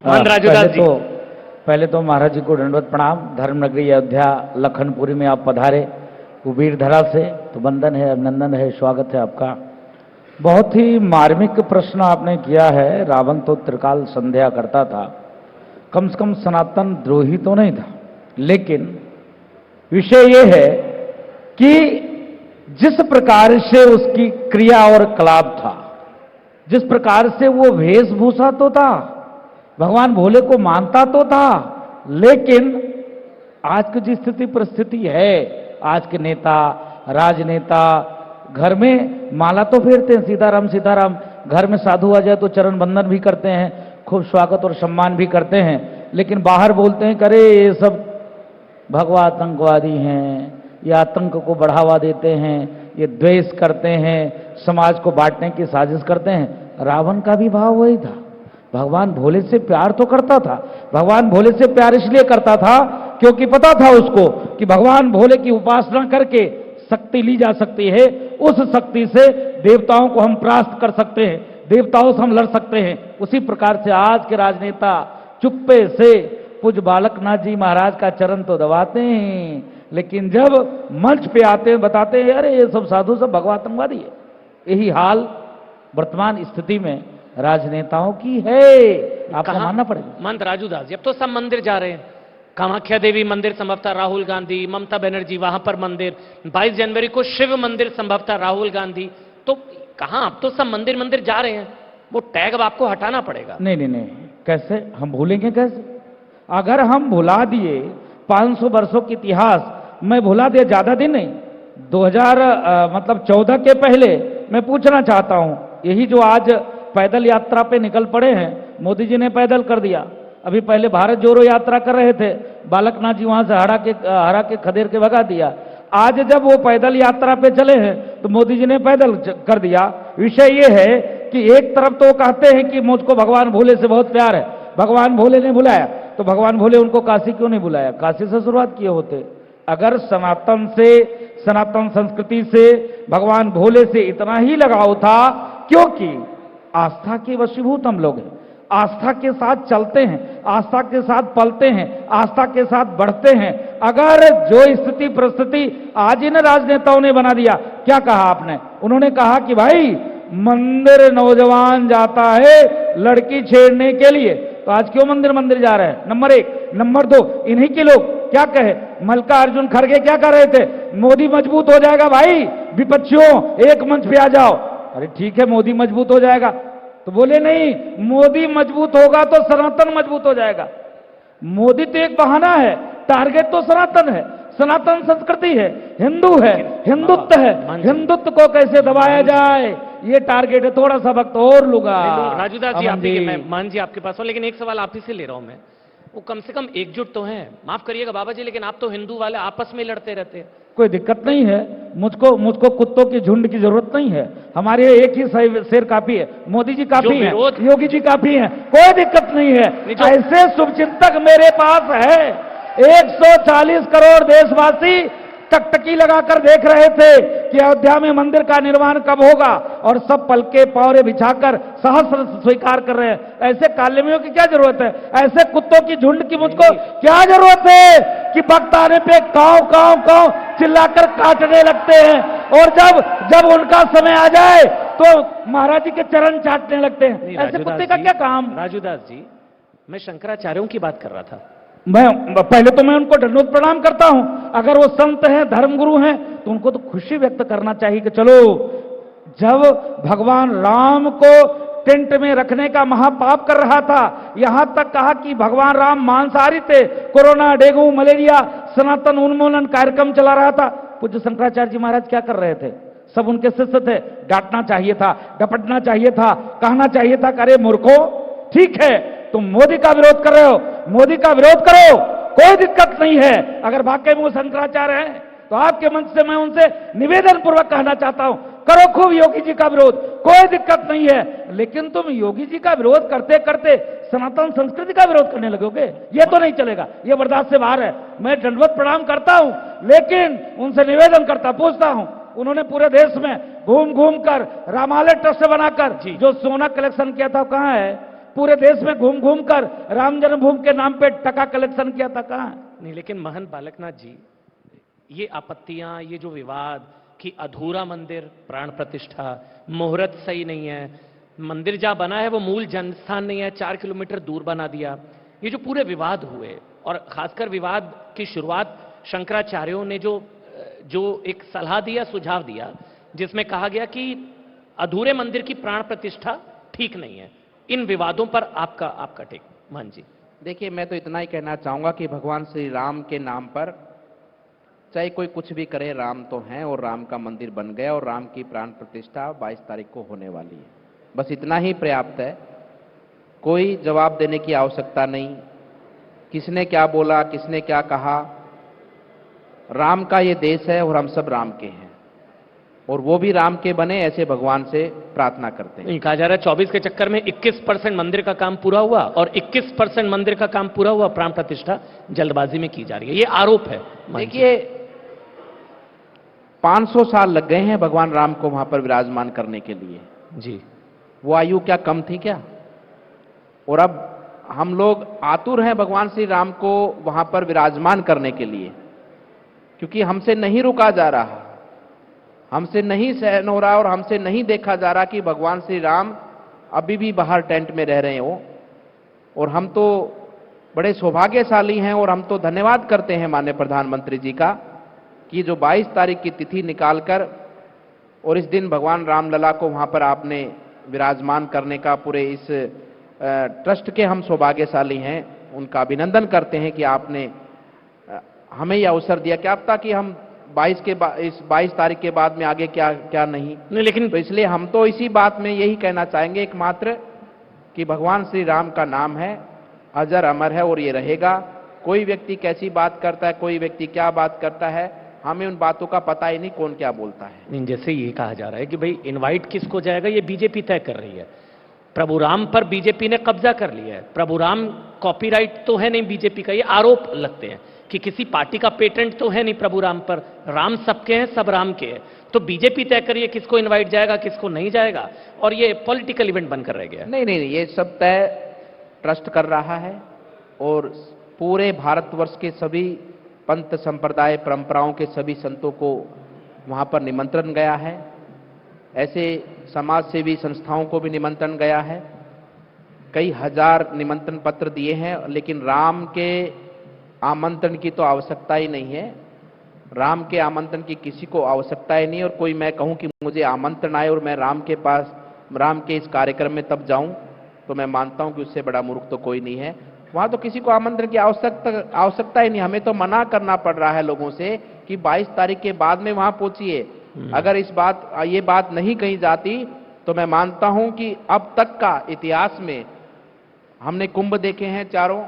राजूदास जी, पहले तो महाराज जी को दंडवत प्रणाम। धर्मनगरी अयोध्या लखनपुरी में आप पधारे कुबीर धरा से, तो वंदन है, अभिनंदन है, स्वागत है आपका। बहुत ही मार्मिक प्रश्न आपने किया है। रावण तो त्रिकाल संध्या करता था, कम से कम सनातन द्रोही तो नहीं था, लेकिन विषय यह है कि जिस प्रकार से उसकी क्रिया और कलाप था, जिस प्रकार से वो वेशभूषा तो था, भगवान भोले को मानता तो था, लेकिन आज की जो स्थिति परिस्थिति है, आज के नेता राजनेता घर में माला तो फेरते हैं, सीताराम सीताराम, घर में साधु आ जाए तो चरण बंदन भी करते हैं, खूब स्वागत और सम्मान भी करते हैं, लेकिन बाहर बोलते हैं करे ये सब भगवा आतंकवादी हैं, ये आतंक को बढ़ावा देते हैं, ये द्वेष करते हैं, समाज को बांटने की साजिश करते हैं। रावण का भी भाव वही था। भगवान भोले से प्यार तो करता था, भगवान भोले से प्यार इसलिए करता था क्योंकि पता था उसको कि भगवान भोले की उपासना करके शक्ति ली जा सकती है, उस शक्ति से देवताओं को हम परास्त कर सकते हैं, देवताओं से हम लड़ सकते हैं। उसी प्रकार से आज के राजनेता चुप्पे से पूज्य बालकनाथ जी महाराज का चरण तो दबाते हैं, लेकिन जब मंच पे आते हैं बताते हैं अरे ये सब साधु सब भगवा आतंकवादी है। यही हाल वर्तमान स्थिति में राजनेताओं की है, आपको मानना पड़ेगा। मंत्र राजूदास जी, अब तो सब मंदिर जा रहे हैं, कामाख्या देवी मंदिर संभवतः राहुल गांधी, ममता बनर्जी वहां पर मंदिर, 22 जनवरी को शिव मंदिर संभवतः राहुल गांधी, तो कहां अब तो सब मंदिर मंदिर जा रहे हैं, वो टैग अब आपको हटाना पड़ेगा। नहीं नहीं नहीं, कैसे हम भूलेंगे? कैसे? अगर हम भुला दिए 500 वर्षों के इतिहास, मैं भुला दिया, ज्यादा दिन नहीं, 2014 के पहले मैं पूछना चाहता हूं, यही जो आज पैदल यात्रा पे निकल पड़े हैं, मोदी जी ने पैदल कर दिया। अभी पहले भारत जोड़ो यात्रा कर रहे थे, बालकनाथ जी वहां से हरा के खदेड़ के भगा दिया। आज जब वो पैदल यात्रा पे चले हैं तो मोदी जी ने पैदल कर दिया। विषय ये है कि एक तरफ तो कहते हैं कि मुझको भगवान भोले से बहुत प्यार है, भगवान भोले ने बुलाया, तो भगवान भोले उनको काशी क्यों नहीं बुलाया? काशी से शुरुआत किए होते। अगर सनातन से, सनातन संस्कृति से, भगवान भोले से इतना ही लगाव था, क्योंकि आस्था के वशीभूत हम लोग हैं, आस्था के साथ चलते हैं, आस्था के साथ पलते हैं, आस्था के साथ बढ़ते हैं। अगर जो स्थिति परिस्थिति आज इन राजनेताओं ने बना दिया, क्या कहा आपने? उन्होंने कहा कि भाई मंदिर नौजवान जाता है लड़की छेड़ने के लिए, तो आज क्यों मंदिर मंदिर जा रहे हैं? नंबर 1। नंबर 2, इन्हीं के लोग क्या कहे, मल्लिकार्जुन खड़गे क्या कर रहे थे, मोदी मजबूत हो जाएगा भाई, विपक्षियों एक मंच पे आ जाओ। अरे ठीक है, मोदी मजबूत हो जाएगा, तो बोले नहीं, मोदी मजबूत होगा तो सनातन मजबूत हो जाएगा। मोदी तो एक बहाना है, टारगेट तो सनातन है, सनातन संस्कृति है, हिंदू है, हिंदुत्व है, हिंदुत्व को कैसे दबाया जाए, ये टारगेट है। थोड़ा सा वक्त और लूंगा। राजूदास जी, मैं मान जी आपके पास हूं, लेकिन एक सवाल आप ही से ले रहा हूं मैं, वो कम से कम एकजुट तो हैं, माफ करिएगा बाबा जी, लेकिन आप तो हिंदू वाले आपस में लड़ते रहते हैं। कोई दिक्कत नहीं है, मुझको कुत्तों की झुंड की जरूरत नहीं है, हमारे एक ही शेर काफी है, मोदी जी काफी है, योगी जी काफी है, कोई दिक्कत नहीं है। ऐसे शुभचिंतक मेरे पास है। 140 करोड़ देशवासी टकटकी लगाकर देख रहे थे कि अयोध्या में मंदिर का निर्माण कब होगा, और सब पलके पौरे बिछाकर सहस्र स्वीकार कर रहे हैं। ऐसे कालेमियों की क्या जरूरत है? ऐसे कुत्तों की झुंड की मुझको क्या जरूरत है कि वक्त आने पे काव काव काव चिल्लाकर काटने लगते हैं, और जब उनका समय आ जाए तो महाराज जी के चरण चाटने लगते हैं। ऐसे कुत्ते का क्या काम? राजूदास जी, मैं शंकराचार्यों की बात कर रहा था। पहले तो मैं उनको दंडवत प्रणाम करता हूं। अगर वो संत हैं, धर्मगुरु हैं, तो उनको तो खुशी व्यक्त करना चाहिए कि चलो, जब भगवान राम को टेंट में रखने का महापाप कर रहा था, यहां तक कहा कि भगवान राम मांसाहारी थे, कोरोना, डेंगू, मलेरिया, सनातन उन्मूलन कार्यक्रम चला रहा था, पूज्य शंकराचार्य जी महाराज क्या कर रहे थे? सब उनके शिष्य थे। डांटना चाहिए था, डपटना चाहिए था, कहना चाहिए था, अरे मूर्खो, ठीक है तुम मोदी का विरोध कर रहे हो, मोदी का विरोध करो, कोई दिक्कत नहीं है। अगर वाकई में वो शंकराचार्य हैं तो आपके मंच से मैं उनसे निवेदन पूर्वक कहना चाहता हूं, करो खूब योगी जी का विरोध, कोई दिक्कत नहीं है। लेकिन तुम योगी जी का विरोध करते करते सनातन संस्कृति का विरोध करने लगोगे, ये तो नहीं चलेगा, ये बर्दाश्त से बाहर है। मैं दंडवत प्रणाम करता हूं, लेकिन उनसे निवेदन करता, पूछता हूं, उन्होंने पूरे देश में घूम घूम कर रामालय ट्रस्ट बनाकर जो सोना कलेक्शन किया था, कहां है? पूरे देश में घूम घूम कर राम जन्मभूमि के नाम पे टका कलेक्शन किया था, कहाँ? नहीं, लेकिन महंत बालकनाथ जी, ये आपत्तियां, ये जो विवाद कि अधूरा मंदिर, प्राण प्रतिष्ठा, मुहूर्त सही नहीं है, मंदिर जहां बना है वो मूल जनस्थान नहीं है, 4 किलोमीटर दूर बना दिया, ये जो पूरे विवाद हुए, और खासकर विवाद की शुरुआत शंकराचार्यों ने जो एक सलाह दिया, सुझाव दिया, जिसमें कहा गया कि अधूरे मंदिर की प्राण प्रतिष्ठा ठीक नहीं है। इन विवादों पर आपका टेक, महंत जी। देखिए, मैं तो इतना ही कहना चाहूंगा कि भगवान श्री राम के नाम पर चाहे कोई कुछ भी करे, राम तो हैं और राम का मंदिर बन गया और राम की प्राण प्रतिष्ठा 22 तारीख को होने वाली है। बस इतना ही पर्याप्त है, कोई जवाब देने की आवश्यकता नहीं, किसने क्या बोला, किसने क्या कहा। राम का ये देश है और हम सब राम के हैं, और वो भी राम के बने, ऐसे भगवान से प्रार्थना करते हैं। नहीं, कहा जा रहा है 24 के चक्कर में 21% मंदिर का काम पूरा हुआ और 21% मंदिर का काम पूरा हुआ, प्राण प्रतिष्ठा जल्दबाजी में की जा रही है, ये आरोप है। देखिए, 500 साल लग गए हैं भगवान राम को वहां पर विराजमान करने के लिए जी। वो आयु क्या कम थी क्या? और अब हम लोग आतुर हैं भगवान श्री राम को वहां पर विराजमान करने के लिए, क्योंकि हमसे नहीं रुका जा रहा, हमसे नहीं सहन हो रहा और हमसे नहीं देखा जा रहा कि भगवान श्री राम अभी भी बाहर टेंट में रह रहे हो। और हम तो बड़े सौभाग्यशाली हैं और हम तो धन्यवाद करते हैं माननीय प्रधानमंत्री जी का कि जो 22 तारीख की तिथि निकालकर और इस दिन भगवान रामलला को वहां पर आपने विराजमान करने का पूरे इस ट्रस्ट के हम सौभाग्यशाली हैं, उनका अभिनंदन करते हैं कि आपने हमें यह अवसर दिया। क्या पता कि हम 22 तारीख के बाद में आगे क्या क्या नहीं, लेकिन तो इसलिए हम तो इसी बात में यही कहना चाहेंगे एकमात्र कि भगवान श्री राम का नाम है, अजर अमर है और ये रहेगा। कोई व्यक्ति कैसी बात करता है, कोई व्यक्ति क्या बात करता है, हमें उन बातों का पता ही नहीं कौन क्या बोलता है। नहीं, जैसे ये कहा जा रहा है कि भाई इनवाइट किसको जाएगा, ये बीजेपी तय कर रही है। प्रभु राम पर बीजेपी ने कब्जा कर लिया है। प्रभु राम कॉपीराइट तो है नहीं बीजेपी का, ये आरोप लगते हैं कि किसी पार्टी का पेटेंट तो है नहीं प्रभु राम पर, राम सबके हैं, सब राम के हैं। तो बीजेपी तय करिए किसको इनवाइट जाएगा, किसको नहीं जाएगा, और ये पॉलिटिकल इवेंट बनकर रह गया। नहीं, ये सब तय ट्रस्ट कर रहा है और पूरे भारतवर्ष के सभी पंथ संप्रदाय परंपराओं के सभी संतों को वहां पर निमंत्रण गया है। ऐसे समाज सेवी संस्थाओं को भी निमंत्रण गया है। कई हजार निमंत्रण पत्र दिए हैं, लेकिन राम के आमंत्रण की तो आवश्यकता ही नहीं है। राम के आमंत्रण की किसी को आवश्यकता ही नहीं। और कोई मैं कहूं कि मुझे आमंत्रण आए और मैं राम के इस कार्यक्रम में तब जाऊं, तो मैं मानता हूं कि उससे बड़ा मूर्ख तो कोई नहीं है। वहां तो किसी को आमंत्रण की आवश्यकता ही नहीं। हमें तो मना करना पड़ रहा है लोगों से कि 22 तारीख के बाद में वहां पहुंचिए। अगर ये बात नहीं कही जाती तो मैं मानता हूं कि अब तक का इतिहास में हमने कुंभ देखे हैं चारों,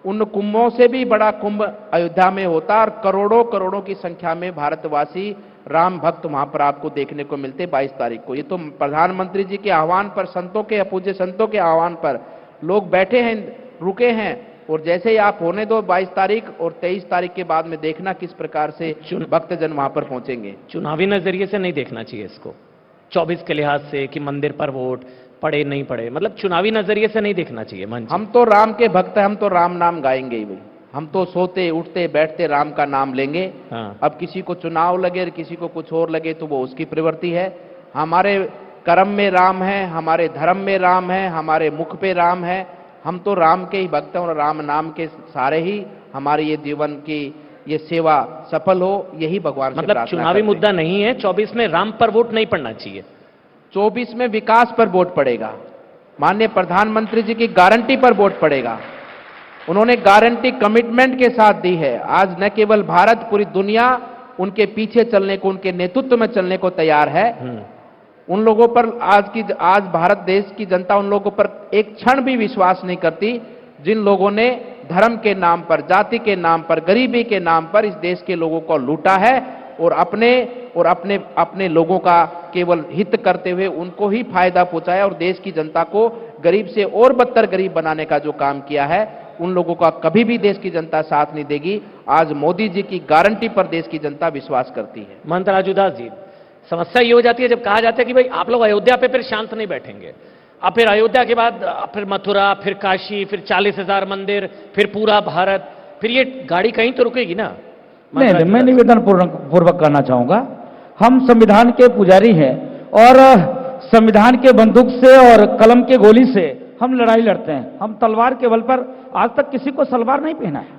उन कुंभों से भी बड़ा कुंभ अयोध्या में होता और करोड़ों करोड़ों की संख्या में भारतवासी राम भक्त वहां पर आपको देखने को मिलते 22 तारीख को। ये तो प्रधानमंत्री जी के आह्वान पर, संतों के, पूज्य संतों के आह्वान पर लोग बैठे हैं, रुके हैं। और जैसे ही आप होने दो 22 तारीख और 23 तारीख के बाद में देखना किस प्रकार से भक्तजन वहां पर पहुंचेंगे। चुनावी नजरिए से नहीं देखना चाहिए इसको, 24 के लिहाज से कि मंदिर पर वोट पड़े नहीं पड़े, मतलब चुनावी नजरिए से नहीं देखना चाहिए। हम तो राम के भक्त हैं, हम तो राम नाम गाएंगे ही भाई। हम तो सोते उठते बैठते राम का नाम लेंगे। हाँ। अब किसी को चुनाव लगे और किसी को कुछ और लगे तो वो उसकी प्रवृत्ति है। हमारे कर्म में राम है, हमारे धर्म में राम है, हमारे मुख पे राम है। हम तो राम के ही भक्त हैं और राम नाम के सारे ही हमारे ये जीवन की ये सेवा सफल हो, यही भगवान से मतलब प्रार्थना चुनावी करते हैं। मुद्दा नहीं है 24 में राम पर वोट नहीं पड़ना चाहिए। 24 में विकास पर वोट पड़ेगा, माननीय प्रधानमंत्री जी की गारंटी पर वोट पड़ेगा। उन्होंने गारंटी कमिटमेंट के साथ दी है। आज न केवल भारत, पूरी दुनिया उनके पीछे चलने को, उनके नेतृत्व में चलने को तैयार है। उन लोगों पर आज भारत देश की जनता उन लोगों पर एक क्षण भी विश्वास नहीं करती जिन लोगों ने धर्म के नाम पर, जाति के नाम पर, गरीबी के नाम पर इस देश के लोगों को लूटा है और अपने लोगों का केवल हित करते हुए उनको ही फायदा पहुंचाया और देश की जनता को गरीब से और बदतर गरीब बनाने का जो काम किया है, उन लोगों का कभी भी देश की जनता साथ नहीं देगी। आज मोदी जी की गारंटी पर देश की जनता विश्वास करती है। महंत राजूदास जी, समस्या ये हो जाती है जब कहा जाता है कि भाई आप लोग अयोध्या पे फिर शांत नहीं बैठेंगे, अब फिर अयोध्या के बाद फिर मथुरा, फिर काशी, फिर 40,000 मंदिर, फिर पूरा भारत, फिर ये गाड़ी कहीं तो रुकेगी ना? नहीं, मैं निवेदन पूर्वक करना चाहूंगा, हम संविधान के पुजारी हैं और संविधान के बंदूक से और कलम के गोली से हम लड़ाई लड़ते हैं। हम तलवार के बल पर आज तक किसी को सलवार नहीं पहना है।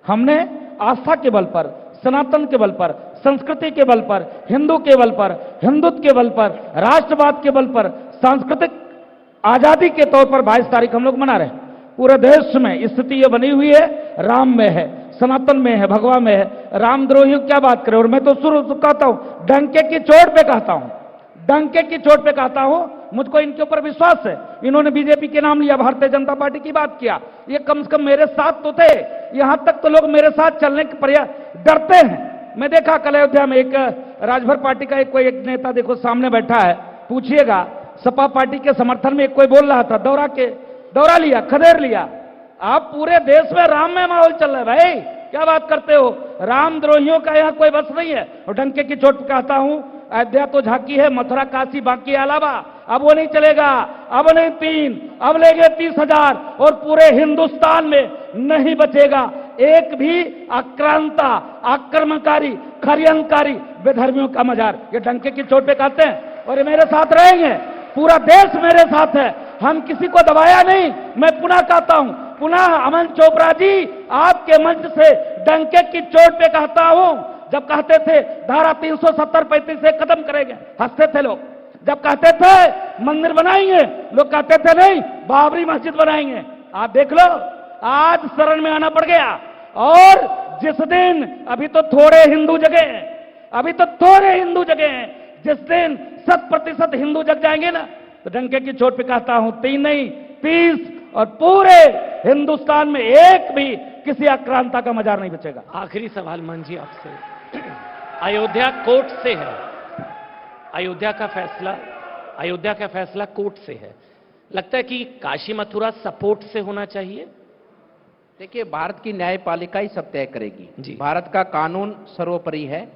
हमने आस्था के बल पर, सनातन के बल पर, संस्कृति के बल पर, हिंदू के बल पर, हिंदुत्व के बल पर, राष्ट्रवाद के बल पर, सांस्कृतिक आजादी के तौर पर 22 तारीख हम लोग मना रहे हैं। पूरे देश में स्थिति ये बनी हुई है, राम में है, सनातन में है, भगवा में है, रामद्रोहियों क्या बात करें। और मैं तो शुरू से कहता हूं, डंके की चोट पे कहता हूं, डंके की चोट पे कहता हूं, मुझको इनके ऊपर विश्वास है। इन्होंने बीजेपी के नाम लिया, भारतीय जनता पार्टी की बात किया, ये कम से कम मेरे साथ तो थे। यहां तक तो लोग मेरे साथ चलने के प्रयास डरते हैं। मैं देखा कल अयोध्या में एक राजभर पार्टी का कोई एक नेता देखो सामने बैठा है, पूछिएगा सपा पार्टी के समर्थन में कोई बोल रहा था, दौरा लिया, खदेड़ लिया। आप पूरे देश में राम में माहौल चल रहा है भाई, क्या बात करते हो? रामद्रोहियों का यहाँ कोई बस नहीं है। और डंके की चोट पे कहता हूं, अयोध्या तो झांकी है, मथुरा काशी बाकी अलावा अब वो नहीं चलेगा। अब नहीं 3, अब लेंगे 30,000 और पूरे हिंदुस्तान में नहीं बचेगा एक भी आक्रांता, आक्रमणकारी, षड्यंत्रकारी बेधर्मियों का मजार। ये डंके की चोट पे कहते हैं और ये मेरे साथ रहेंगे, पूरा देश मेरे साथ है। हम किसी को दबाया नहीं। मैं पुनः कहता हूं, पुनः अमन चोपड़ा जी आपके मंच से डंके की चोट पे कहता हूं, जब कहते थे धारा 370-35 से खत्म करेंगे, हंसते थे लोग। जब कहते थे मंदिर बनाएंगे, लोग कहते थे नहीं बाबरी मस्जिद बनाएंगे। आप देख लो, आज शरण में आना पड़ गया। और जिस दिन, अभी तो थोड़े हिंदू जगे हैं, अभी तो थोड़े हिंदू जगे हैं, जिस दिन 100% हिंदू जग जाएंगे ना, तो डंके की चोट पे कहता हूं 3 नहीं 30 और पूरे हिंदुस्तान में एक भी किसी आक्रांता का मजार नहीं बचेगा। आखिरी सवाल मान जी आपसे, अयोध्या कोर्ट से है, अयोध्या का फैसला कोर्ट से है, लगता है कि काशी मथुरा सपोर्ट से होना चाहिए? देखिए, भारत की न्यायपालिका ही सब तय करेगी जी। भारत का कानून सर्वोपरि है।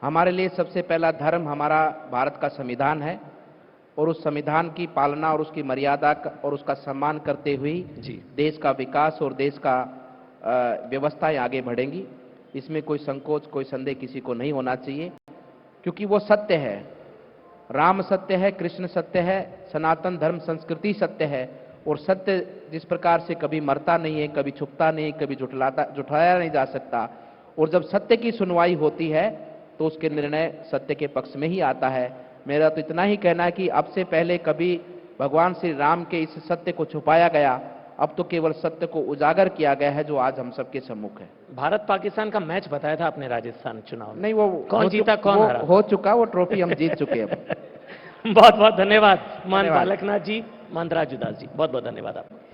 हमारे लिए सबसे पहला धर्म हमारा भारत का संविधान है और उस संविधान की पालना और उसकी मर्यादा और उसका सम्मान करते हुए जी देश का विकास और देश का व्यवस्थाएं आगे बढ़ेंगी। इसमें कोई संकोच, कोई संदेह किसी को नहीं होना चाहिए, क्योंकि वो सत्य है। राम सत्य है, कृष्ण सत्य है, सनातन धर्म संस्कृति सत्य है। और सत्य जिस प्रकार से कभी मरता नहीं है, कभी छुपता नहीं, कभी झुठलाया नहीं जा सकता। और जब सत्य की सुनवाई होती है तो उसके निर्णय सत्य के पक्ष में ही आता है। मेरा तो इतना ही कहना है कि अब से पहले कभी भगवान श्री राम के इस सत्य को छुपाया गया, अब तो केवल सत्य को उजागर किया गया है, जो आज हम सबके सम्मुख है। भारत पाकिस्तान का मैच बताया था आपने राजस्थान चुनाव में, नहीं, वो कौन जीता कौन हारा? हो चुका, वो ट्रॉफी हम जीत चुके हैं। बहुत बहुत धन्यवाद मान बालकनाथ जी, मान राजू दास जी, बहुत बहुत धन्यवाद आपका।